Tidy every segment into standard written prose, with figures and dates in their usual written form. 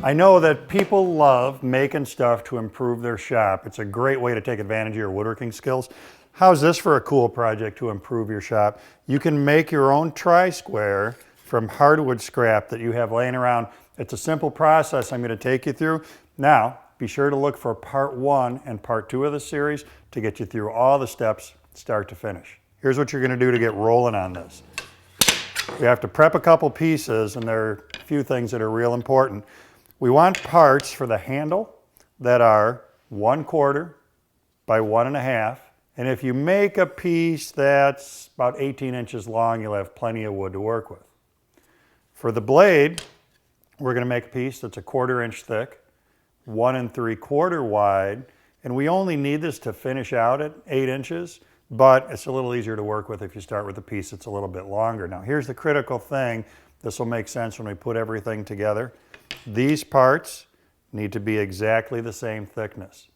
I know that people love making stuff to improve their shop. It's a great way to take advantage of your woodworking skills. How's this for a cool project to improve your shop? You can make your own tri-square from hardwood scrap that you have laying around. It's a simple process I'm going to take you through. Now, be sure to look for part 1 and part 2 of the series to get you through all the steps, start to finish. Here's what you're going to do to get rolling on this. We have to prep a couple pieces, and there are a few things that are real important. We want parts for the handle that are 1/4 by 1.5. And if you make a piece that's about 18 inches long, you'll have plenty of wood to work with. For the blade, we're going to make a piece that's 1/4 inch thick, 1 3/4 wide, and we only need this to finish out at 8 inches, but it's a little easier to work with if you start with a piece that's a little bit longer. Now here's the critical thing. This will make sense when we put everything together. These parts need to be exactly the same thickness.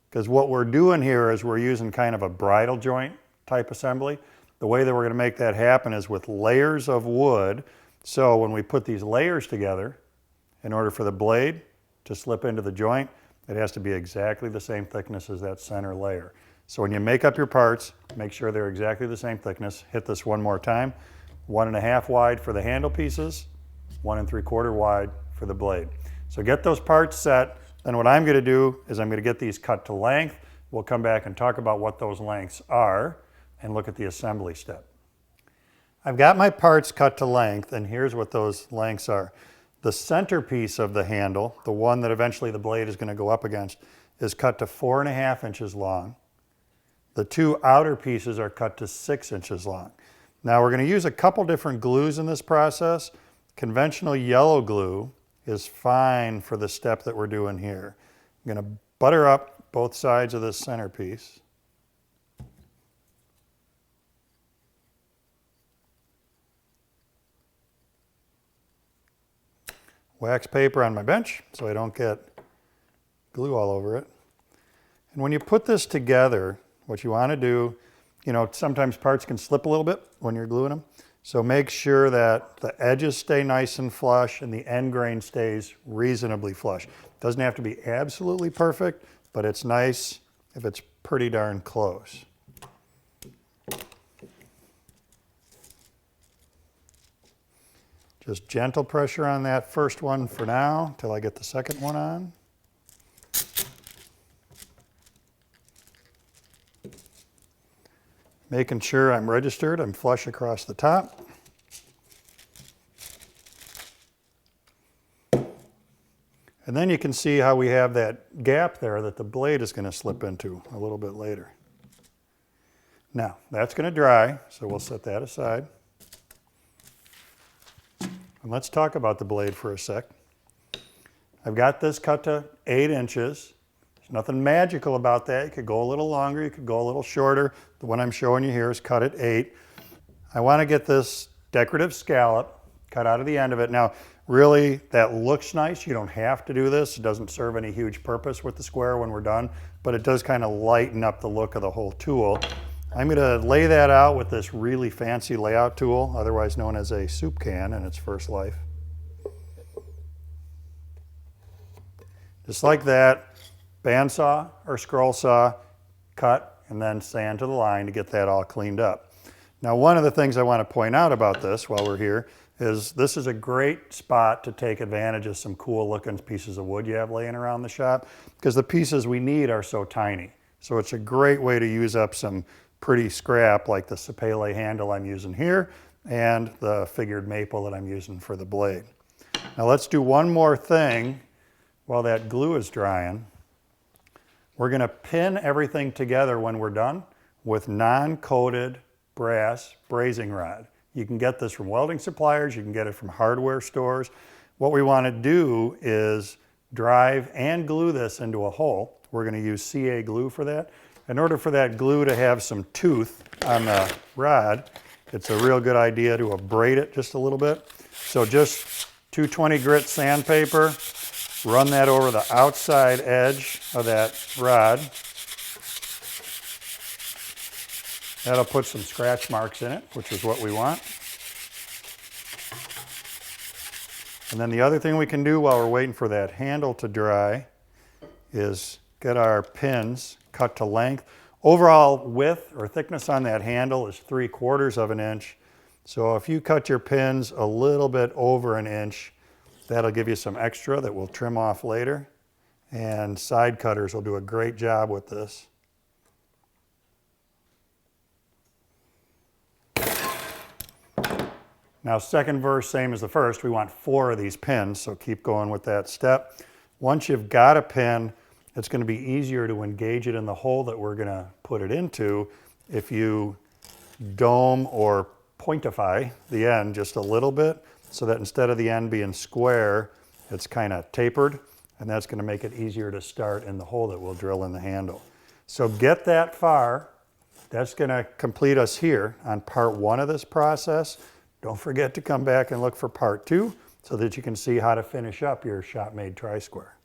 Because what we're doing here is we're using kind of a bridle joint type assembly. The way that we're going to make that happen is with layers of wood. So when we put these layers together, in order for the blade to slip into the joint, it has to be exactly the same thickness as that center layer. So when you make up your parts, make sure they're exactly the same thickness. Hit this one more time. 1.5 wide for the handle pieces, 1 3/4 wide for the blade. So get those parts set. Then what I'm going to do is I'm going to get these cut to length. We'll come back and talk about what those lengths are and look at the assembly step. I've got my parts cut to length, and here's what those lengths are. The center piece of the handle, the one that eventually the blade is going to go up against, is cut to 4.5 inches long. The 2 outer pieces are cut to 6 inches long. Now we're going to use a couple different glues in this process. Conventional yellow glue is fine for the step that we're doing here. I'm going to butter up both sides of this center piece. Wax paper on my bench so I don't get glue all over it. And when you put this together, what you want to do, you know, sometimes parts can slip a little bit when you're gluing them. So make sure that the edges stay nice and flush and the end grain stays reasonably flush. Doesn't have to be absolutely perfect, but it's nice if it's pretty darn close. Just gentle pressure on that first one for now until I get the second one on. Making sure I'm registered, I'm flush across the top. And then you can see how we have that gap there that the blade is going to slip into a little bit later. Now, that's going to dry, so we'll set that aside. And let's talk about the blade for a sec. I've got this cut to 8 inches. There's nothing magical about that. You could go a little longer, you could go a little shorter. The one I'm showing you here is cut at 8. I want to get this decorative scallop cut out of the end of it. Now, really, that looks nice. You don't have to do this. It doesn't serve any huge purpose with the square when we're done, but it does kind of lighten up the look of the whole tool. I'm going to lay that out with this really fancy layout tool, otherwise known as a soup can in its first life. Just like that, bandsaw or scroll saw, cut, and then sand to the line to get that all cleaned up. Now, one of the things I want to point out about this while we're here is this is a great spot to take advantage of some cool looking pieces of wood you have laying around the shop, because the pieces we need are so tiny. So it's a great way to use up some pretty scrap like the sapele handle I'm using here and the figured maple that I'm using for the blade. Now let's do one more thing while that glue is drying. We're going to pin everything together when we're done with non-coated brass brazing rod. You can get this from welding suppliers, you can get it from hardware stores. What we want to do is drive and glue this into a hole. We're going to use CA glue for that. In order for that glue to have some tooth on the rod, it's a real good idea to abrade it just a little bit. So just 220 grit sandpaper, run that over the outside edge of that rod. That'll put some scratch marks in it, which is what we want. And then the other thing we can do while we're waiting for that handle to dry is get our pins cut to length. Overall width or thickness on that handle is 3/4 of an inch. So if you cut your pins a little bit over an inch, that'll give you some extra that we'll trim off later. And side cutters will do a great job with this. Now, second verse, same as the first, we want 4 of these pins, so keep going with that step. Once you've got a pin, it's going to be easier to engage it in the hole that we're going to put it into if you dome or pointify the end just a little bit, so that instead of the end being square, it's kind of tapered, and that's going to make it easier to start in the hole that we'll drill in the handle. So get that far. That's going to complete us here on part 1 of this process. Don't forget to come back and look for part 2 so that you can see how to finish up your shop-made tri-square.